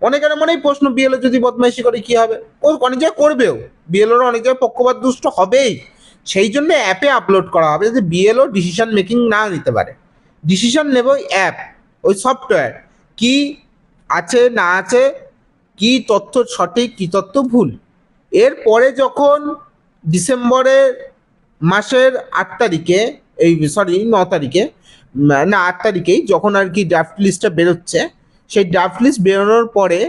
অনেকের মনেই প্রশ্ন, বিএলও যদি বদমাইশি করে কি হবে? ও অনেক জায়গায় করবেও, বিএলওর অনেক জায়গায় পক্ষপাত দুষ্ট হবেই। সেই জন্য অ্যাপে আপলোড করা হবে যাতে বিএলও ডিসিশন মেকিং না নিতে পারে। ডিসিশন নেবে ওই অ্যাপ, ওই সফটওয়্যার, কি আছে না আছে, কি তথ্য সঠিক কি তথ্য ভুল। এরপরে যখন ডিসেম্বরের মাসের 8 তারিখে, এই সরি 9 তারিখে, না 8 তারিখেই যখন আর কি ড্রাফট লিস্টটা বেরোচ্ছে, সেই ড্রাফট লিস্ট বেরোনোর পরে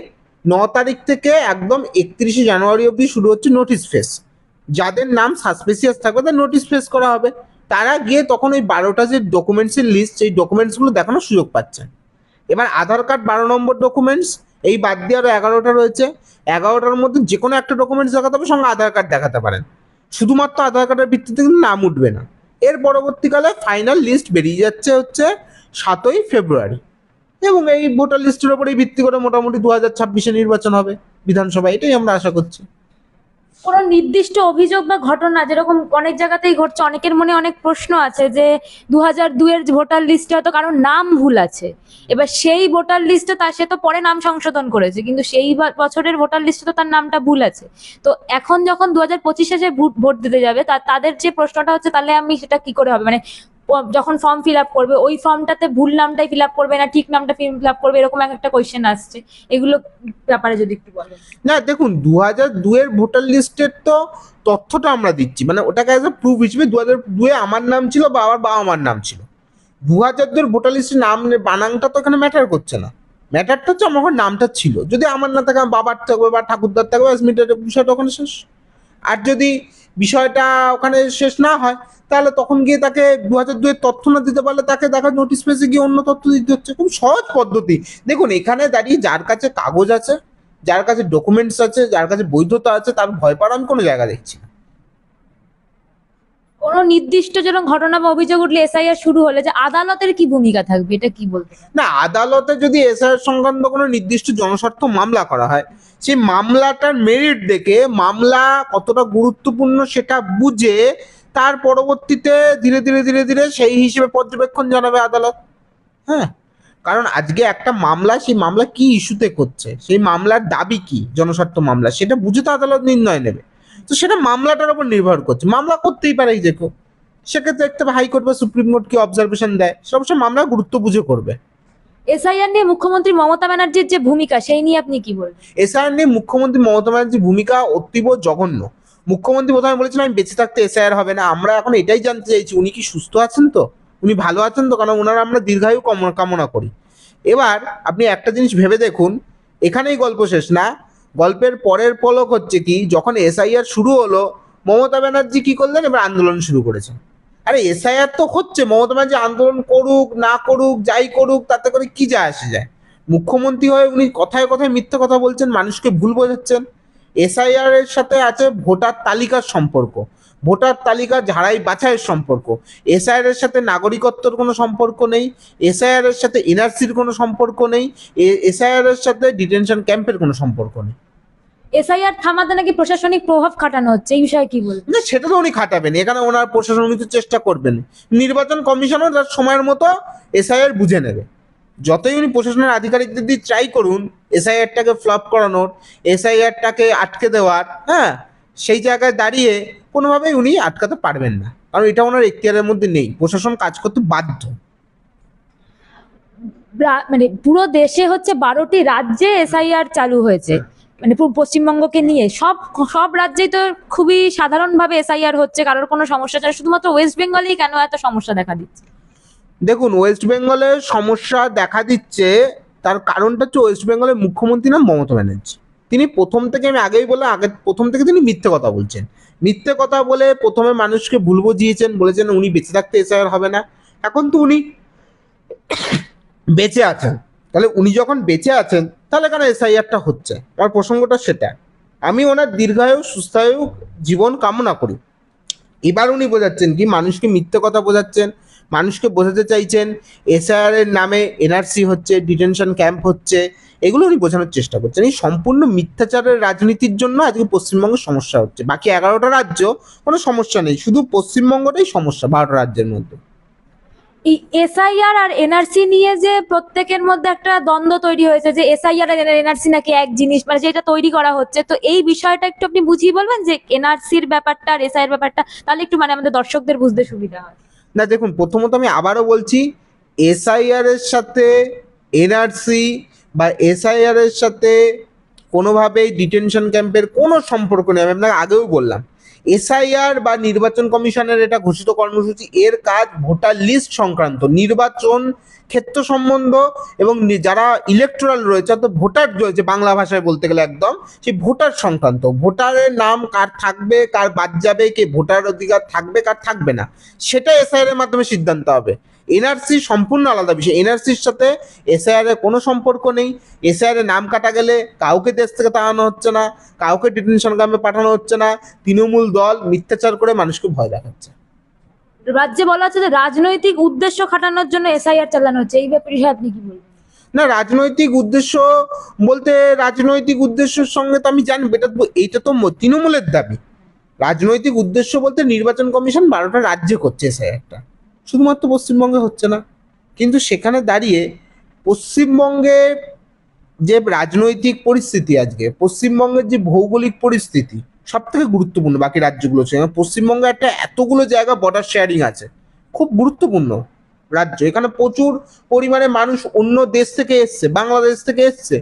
9 তারিখ থেকে একদম 31শে জানুয়ারি অবধি শুরু হচ্ছে নোটিশ ফেস। যাদের নাম সাসপিসিয়াস থাকবে তার নোটিশ ফেস করা হবে। তারা গিয়ে তখন ওই 12টা যে ডকুমেন্টসের লিস্ট, সেই ডকুমেন্টসগুলো দেখানোর সুযোগ পাচ্ছেন। এবার আধার কার্ড 12 নম্বর ডকুমেন্টস, এই বাদ দিয়ে আরও 11টা রয়েছে। 11টার মধ্যে যে কোনো একটা ডকুমেন্টস দেখাতে হবে, সঙ্গে আধার কার্ড দেখাতে পারেন। শুধুমাত্র আধার কার্ডের ভিত্তিতে কিন্তু নাম উঠবে না। এর পরবর্তীকালে ফাইনাল লিস্ট বেরিয়ে যাচ্ছে হচ্ছে 7ই ফেব্রুয়ারি, এবং এই ভোটার লিস্টের উপরেই ভিত্তি করে মোটামুটি 2026-এ নির্বাচন হবে বিধানসভা, এটাই আমরা আশা করছি। কোনো নির্দিষ্ট অভিযোগ বা ঘটনা যেরকম অনেক জায়গাতেই ঘটছে, অনেকের মনে অনেক প্রশ্ন আছে যে 2002-এর ভোটার লিস্টে হয়তো কারোর নাম ভুল আছে, এবার সেই ভোটার লিস্টে সে তো পরে নাম সংশোধন করেছে, কিন্তু সেই বছরের ভোটার লিস্টে তো তার নামটা ভুল আছে। তো এখন যখন 2025-এ সে ভোট দিতে যাবে, তাদের যে প্রশ্নটা হচ্ছে তাহলে আমি সেটা কি করে হবে, মানে যখন ফর্ম ফিল আপ করবে ওই ফর্মটাতে ভুল নামটাই ফিল আপ করবে না ঠিক নামটা ফিল আপ করবে, এরকম একটা কোয়েশ্চেন আসছে। এগুলো ব্যাপারে যদি একটু বলেন। না দেখুন, 2002-এর ভোটার লিস্টের তো তথ্যটা আমরা দিচ্ছি, মানে ওটাকে অ্যাজ এ প্রুফ হিসেবে 2002-এ আমার নাম ছিল বা আমার বাবা মার নাম ছিল। 2002-এর ভোটার লিস্টের নাম বানানটা তো এখানে ম্যাটার করছে না। ম্যাটারটা হচ্ছে আমার ওখানে নামটা ছিল, যদি আমার না থাকে আমার বাবার থাকবে বা ঠাকুরদার থাকবে, বিষয়টা ওখানে শেষ। আর যদি বিষয়টা ওখানে শেষ না হয়, তাহলে তখন গিয়ে তাকে 2002-এর তথ্য না দিতে পারলে তাকে দেখা নোটিশ পেসে গিয়ে অন্য তথ্য দিতে হচ্ছে। খুব সহজ পদ্ধতি। দেখুন, এখানে দাঁড়িয়ে যার কাছে কাগজ আছে, যার কাছে ডকুমেন্টস আছে, যার কাছে বৈধতা আছে, তার ভয় পাওয়ার আমি কোনো জায়গা দেখছি না। কোনো নির্দিষ্ট যেরকম ঘটনা বা অভিযোগ উঠলে এসআইআর শুরু হলে যে আদালতের কি ভূমিকা থাকবে, এটা কি বলতে পারেন? না, আদালতে যদি এসআইআর সংক্রান্ত কোনো নির্দিষ্ট জনস্বার্থ মামলা করা হয়, সেই মামলাটার মেরিট দেখে মামলা কতটা গুরুত্বপূর্ণ সেটা বুঝে তার পরবর্তীতে ধীরে ধীরে ধীরে ধীরে সেই হিসেবে পর্যবেক্ষণ জানাবে আদালত। হ্যাঁ, কারণ আজকে একটা মামলা, সেই মামলা কি ইস্যুতে করছে, সেই মামলার দাবি কি, জনস্বার্থ মামলা, সেটা বুঝে তো আদালত নির্ণয় নেবে। তো সেটা মামলাটার উপর নির্ভর করছে, মামলা করতেই পারে যে কেউ। সেক্ষেত্রে একটা হাইকোর্ট বা সুপ্রিম কোর্ট কি অবজারভেশন দেয়, সবসময় মামলা গুরুত্ব বুঝে করবে। এসআইআর নিয়ে মুখ্যমন্ত্রী মমতা ব্যানার্জির যে ভূমিকা, সেই নিয়ে আপনি কি বলবেন? এসআইআর নিয়ে মুখ্যমন্ত্রী মমতা ব্যানার্জির ভূমিকা অতীব জঘন্য। মুখ্যমন্ত্রী প্রথমে বলেছিলেন আমি বেঁচে থাকতে এসআইআর হবে না। আমরা এখন এটাই জানতে চাইছি উনি কি সুস্থ আছেন তো, উনি ভালো আছেন তো, কারণ ওনারা আমরা দীর্ঘায়ু কামনা করি। এবার আপনি একটা জিনিস ভেবে দেখুন, এখানেই গল্প শেষ না। গল্পের পরের পলক হচ্ছে কি, যখন এসআইআর শুরু হলো মমতা ব্যানার্জি কি করলেন, এবার আন্দোলন শুরু করেছেন। আরে এসআইআর তো হচ্ছে, মমতা ব্যানার্জি আন্দোলন করুক না করুক, যাই করুক, তাতে করে কি যায় আসে যায়? মুখ্যমন্ত্রী হয়ে উনি কথায় কথায় মিথ্যে কথা বলছেন, মানুষকে ভুল বোঝাচ্ছেন। এসআইআর এর সাথে আছে ভোটার তালিকার সম্পর্ক, ভোটার তালিকা ঝাড়াই বাছাইয়ের সম্পর্ক। এসআইআর এর সাথে নাগরিকত্বর কোনো সম্পর্ক নেই, এসআইআর এর সাথে এনআরসির কোনো সম্পর্ক নেই, এসআইআর এর সাথে ডিটেনশন ক্যাম্পের কোনো সম্পর্ক নেই। এসআইআর থামাতে নাকি প্রশাসনিক প্রভাব খাটানো হচ্ছে, এই বিষয়ে কি বলবেন? না, সেটা তো উনি খাটাবেন, এখানে ওনার প্রশাসন উনি তো চেষ্টা করবেন। নির্বাচন কমিশনও তার সময়ের মতো এসআইআর বুঝে নেবে। যতই উনি প্রশাসনের আধিকারিকদের দিয়ে ট্রাই করুন এসআইআরটাকে ফ্লপ করানোর, এসআইআরটাকে আটকে দেওয়ার, হ্যাঁ, সেই জায়গায় দাঁড়িয়ে কোনোভাবেই উনি আটকাতে পারবেন না, কারণ এটা ওনার এখতিয়ারের মধ্যে নেই। প্রশাসন কাজ করতে বাধ্য। মানে পুরো দেশে হচ্ছে 12টি রাজ্যে এসআইআর চালু হয়েছে, মানে পুরো পশ্চিমবঙ্গকে নিয়ে সব সব রাজ্যেই তো খুবই সাধারণভাবে এসআইআর হচ্ছে, কারোর কোনো সমস্যা ছাড়া। শুধুমাত্র ওয়েস্ট বেঙ্গলেই কেন এত সমস্যা দেখা দিচ্ছে? দেখুন, ওয়েস্ট বেঙ্গলে সমস্যা দেখা দিচ্ছে, তার কারণটা হচ্ছে ওয়েস্ট বেঙ্গলের মুখ্যমন্ত্রী নাম মমতা ব্যানার্জি। তিনি প্রথম থেকে, আমি আগেই বললাম, প্রথম থেকে তিনি মিথ্যে কথা বলছেন। মিথ্যে কথা বলে প্রথমে মানুষকে ভুল বুঝিয়েছেন, বলেছেন উনি বেঁচে থাকতে এসআইআর হবে না। এখন তো উনি বেঁচে আছেন, তাহলে উনি যখন বেঁচে আছেন তাহলে কেন এসআইআরটা হচ্ছে? আমার প্রসঙ্গটা সেটা। আমি ওনার দীর্ঘায়ু সুস্থায়ু জীবন কামনা করি। এবার উনি বোঝাচ্ছেন কি, মানুষকে মিথ্যে কথা বোঝাচ্ছেন, মানুষকে বোঝাতে চাইছেন এসআইআর এর নামে এনআরসি হচ্ছে, ডিটেনশন ক্যাম্প হচ্ছে, এগুলো উনি বোঝানোর চেষ্টা করছেন। এই সম্পূর্ণ মিথ্যাচারের রাজনীতির জন্য আজকে পশ্চিমবঙ্গের সমস্যা হচ্ছে। বাকি 11টা রাজ্য কোনো সমস্যা নেই, শুধু পশ্চিমবঙ্গটাই সমস্যা 12টা রাজ্যের মধ্যে। এই এসআইআর আর এনআরসি নিয়ে যে প্রত্যেকের মধ্যে একটা দ্বন্দ্ব তৈরি হয়েছে যে এসআইআর আর এনআরসি নাকি এক জিনিস, মানে যেটা তৈরি করা হচ্ছে, তো এই বিষয়টা একটু আপনি বুঝিয়ে বলবেন যে এনআরসির ব্যাপারটা আর এসআইআর ব্যাপারটা, তাহলে একটু মানে আমাদের দর্শকদের বুঝতে সুবিধা হয়। না দেখুন, প্রথমত আমি আবারও বলছি, এসআইআর এর সাথে এনআরসি বা এসআইআর এর সাথে কোনোভাবেই ডিটেনশন ক্যাম্পের কোনো সম্পর্ক নেই। আমি আপনাকে আগেও বললাম, এসআইআর বা নির্বাচন কমিশনের এটা ঘোষিত কর্মসূচি, এর কাজ ভোটার লিস্ট সংক্রান্ত, নির্বাচন ক্ষেত্র সম্বন্ধ এবং যারা ইলেকটোরাল রয়েছে অর্থাৎ ভোটার রয়েছে বাংলা ভাষায় বলতে গেলে একদম, সেই ভোটার সংক্রান্ত, ভোটারের নাম কার থাকবে কার বাদ যাবে, কে ভোটার অধিকার থাকবে কার থাকবে না, সেটা এসআইআর এর মাধ্যমে সিদ্ধান্ত হবে। এনআরসি সম্পূর্ণ আলাদা বিষয়, এনআরসির সাথে এসআইআর এর কোনো সম্পর্ক নেই। এসআইআর এর নাম কাটা গেলে কাউকে দেশ থেকে তাড়ানো হচ্ছে না, কাউকে ডিটেনশন ক্যাম্পে পাঠানো হচ্ছে না। তৃণমূল দল মিথ্যাচার করে মানুষকে ভয় দেখাচ্ছে। রাজ্যে বলা হচ্ছে যে রাজনৈতিক উদ্দেশ্য খাটানোর জন্য এসআইআর চালানো হচ্ছে, এই ব্যাপারে আপনি কি বলবেন? না, রাজনৈতিক উদ্দেশ্য বলতে, রাজনৈতিক উদ্দেশ্যের সঙ্গে তো আমি জানি, এইটা তো তৃণমূলের দাবি। রাজনৈতিক উদ্দেশ্য বলতে নির্বাচন কমিশন 12টা রাজ্যে করছে এসআইআরটা, শুধুমাত্র পশ্চিমবঙ্গে হচ্ছে না। কিন্তু সেখানে দাঁড়িয়ে পশ্চিমবঙ্গের যে রাজনৈতিক পরিস্থিতি, আজকে পশ্চিমবঙ্গের যে ভৌগোলিক পরিস্থিতি সব থেকে গুরুত্বপূর্ণ বাকি রাজ্যগুলো সঙ্গে। পশ্চিমবঙ্গে একটা এতগুলো জায়গা বর্ডার শেয়ারিং আছে, খুব গুরুত্বপূর্ণ রাজ্য। এখানে প্রচুর পরিমাণে মানুষ অন্য দেশ থেকে এসছে, বাংলাদেশ থেকে এসছে,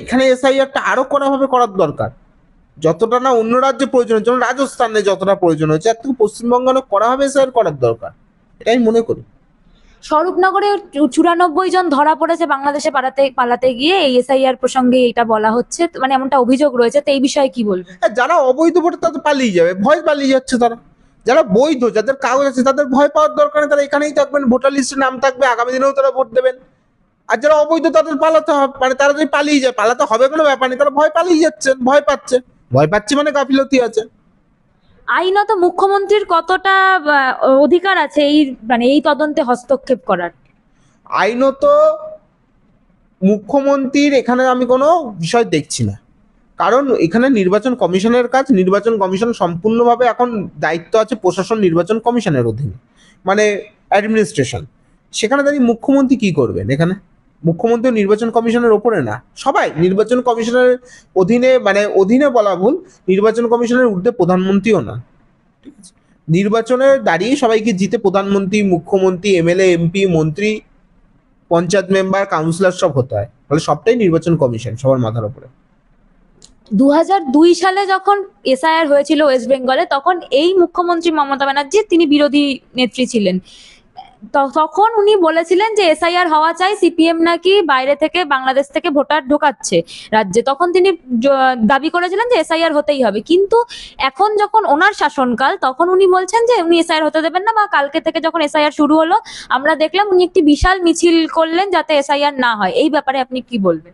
এখানে এসআইআরটা আরো কড়াভাবে করার দরকার। যতটা না অন্য রাজ্যে প্রয়োজন হচ্ছে, যেমন রাজস্থানে যতটা প্রয়োজন হচ্ছে, এর থেকে পশ্চিমবঙ্গে অনেক কড়াভাবে এসআইআর করার দরকার, এটাই মনে করি। স্বরূপনগরে 94 জন ধরা পড়েছে বাংলাদেশে পালাতে গিয়ে, এই এসআইআর প্রসঙ্গে এটা বলা হচ্ছে, মানে এমনটা অভিযোগ রয়েছে, তো এই বিষয়ে কি বলবেন? হ্যাঁ, যারা অবৈধ ভোটার তারা তো পালিয়ে যাবে, ভয় পালিয়ে যাচ্ছে তারা। যারা বৈধ, যাদের কাগজ আছে, তাদের ভয় পাওয়ার দরকার নেই, তারা এখানেই থাকবেন, ভোটার লিস্টে নাম থাকবে, আগামী দিনেও তারা ভোট দেবেন। আর যারা অবৈধ তাদের পালাতে হবে, মানে তারা যদি পালিয়ে যায়, পালাতে হবে কোনো ব্যাপার নেই, তারা ভয় পালিয়ে যাচ্ছেন, ভয় পাচ্ছে মানে গাফিলতি আছে। আইনত মুখ্যমন্ত্রীর কতটা অধিকার আছে এই মানে এই তদন্তে হস্তক্ষেপ করার? আইনত মুখ্যমন্ত্রীর এখানে আমি কোনো বিষয় দেখছি না, কারণ এখানে নির্বাচন কমিশনের কাজ। নির্বাচন কমিশন সম্পূর্ণভাবে এখন দায়িত্ব আছে প্রশাসন নির্বাচন কমিশনের অধীনে, মানে অ্যাডমিনিস্ট্রেশন। সেখানে দাঁড়িয়ে মুখ্যমন্ত্রী কি করবেন? এখানে মুখ্যমন্ত্রী নির্বাচন কমিশনের ওপরে না, সবাই নির্বাচন কমিশনের অধীনে, মানে অধীনে বলা ভুল, নির্বাচন কমিশনের ঊর্ধ্বে প্রধানমন্ত্রীও না। ঠিক আছে, নির্বাচনে দাঁড়িয়ে সবাইকে জিতে প্রধানমন্ত্রী, মুখ্যমন্ত্রী, এমএলএ, এমপি, মন্ত্রী, পঞ্চায়েত মেম্বার, কাউন্সিলর সব হতে হয়, ফলে সবটাই নির্বাচন কমিশন সবার মাথার উপরে। 2002 সালে যখন এসআইআর হয়েছিল ওয়েস্ট বেঙ্গলে, তখন এই মুখ্যমন্ত্রী মমতা ব্যানার্জি, তিনি বিরোধী নেত্রী ছিলেন, তখন উনি বলেছিলেন যে এসআইআর হওয়া চাই, সিপিএম নাকি বাইরে থেকে বাংলাদেশ থেকে ভোটার ঢোকাচ্ছে রাজ্যে, তখন তিনি দাবি করেছিলেন যে এসআইআর হতেই হবে। কিন্তু এখন যখন ওনার শাসনকাল, তখন উনি বলছেন যে উনি এসআইআর হতে দেবেন না, বা কালকে থেকে যখন এসআইআর শুরু হলো আমরা দেখলাম উনি একটি বিশাল মিছিল করলেন যাতে এসআইআর না হয়। এই ব্যাপারে আপনি কি বলবেন?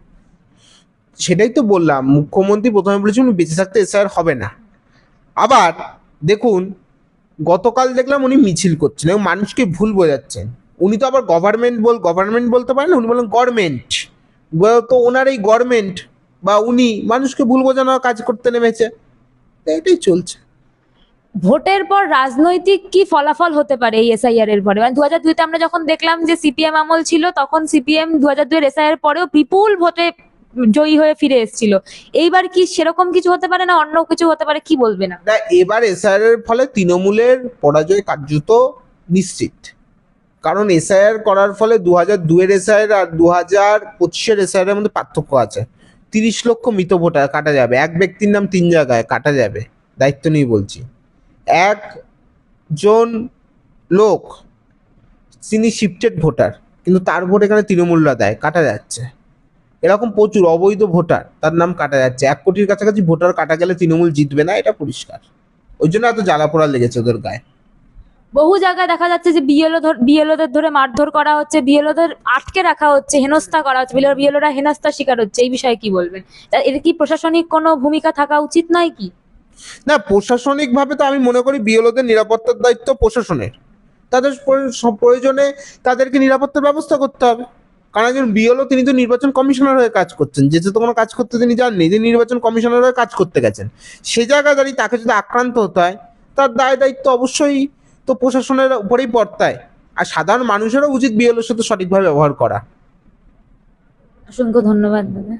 সেটাই তো বললাম, মুখ্যমন্ত্রী প্রথমে বলেছেন উনি বেঁচে থাকতে এসআইআর হবে না। আবার দেখুন, গতকাল দেখলাম উনি মিছিল করছেন এবং মানুষকে ভুল বোঝাচ্ছেন। উনি তো আবার গভর্নমেন্ট বলতে পারেন না, উনি বলেন গভর্নমেন্ট। তো ওনার এই গভর্নমেন্ট বা উনি মানুষকে ভুল বোঝানোর কাজ করতে নেমেছে, এটাই চলছে। ভোটের পর রাজনৈতিক কি ফলাফল হতে পারে এই এসআইআর এর পরে? মানে 2002-তে আমরা যখন দেখলাম যে সিপিএম আমল ছিল, তখন সিপিএম 2002-এর এসআইআর পরেও বিপুল ভোটে জয়ী হয়ে ফিরে এসেছিল। এইবার কি সেরকম কিছু হতে পারে, না অন্য কিছু হতে পারে, কি বলবেন না? এবার এসআইআর এর ফলে তৃণমূলের পরাজয় কার্যত নিশ্চিত। কারণ এসআইআর করার ফলে 2002-এর এসআইআর আর 2025-এর এসআইআর এর মধ্যে পার্থক্য আছে। 30 লক্ষ মৃত ভোটার কাটা যাবে, এক ব্যক্তির নাম 3 জায়গায় কাটা যাবে, দায়িত্ব নিয়ে বলছি। একজন লোক, তিনি শিফটেড ভোটার, কিন্তু তার ভোট এখানে তৃণমূলরা দেয়, কাটা যাচ্ছে। এরকম প্রচুর অবৈধ ভোটার, তার নাম কাটা যাচ্ছে। 1 কোটির কাছাকাছি ভোটার কাটা গেলে তৃণমূল জিতবে না, এটা পরিষ্কার। ওই জন্য এত জ্বালাপোড়া লেগেছে ওদের গায়ে। বহু জায়গায় দেখা যাচ্ছে যে বিএলওদের ধরে মারধর করা হচ্ছে, বিএলওদের আটকে রাখা হচ্ছে, হেনস্থা করা হচ্ছে, বিএলওরা হেনস্থার শিকার হচ্ছে। এই বিষয়ে কি বলবেন? এর কি প্রশাসনিক কোনো ভূমিকা থাকা উচিত নয় কি? না, প্রশাসনিকভাবে তো আমি মনে করি বিএলওদের নিরাপত্তার দায়িত্ব প্রশাসনের। তাদের প্রয়োজনে তাদেরকে নিরাপত্তার ব্যবস্থা করতে হবে। কারণ একজন বিএলও, তিনি তো নির্বাচন কমিশনার হয়ে কাজ করছেন, যেহেতু তো কোনো কাজ করতে তিনি যাননি, তিনি নির্বাচন কমিশনার হয়ে কাজ করতে গেছেন। সে জায়গায় দাঁড়িয়ে তাকে যদি আক্রান্ত হতে হয়, তার দায় দায়িত্ব অবশ্যই তো প্রশাসনের উপরেই বর্তায়। আর সাধারণ মানুষেরও উচিত বিএলওর সাথে সঠিকভাবে ব্যবহার করা। অসংখ্য ধন্যবাদ দাদা।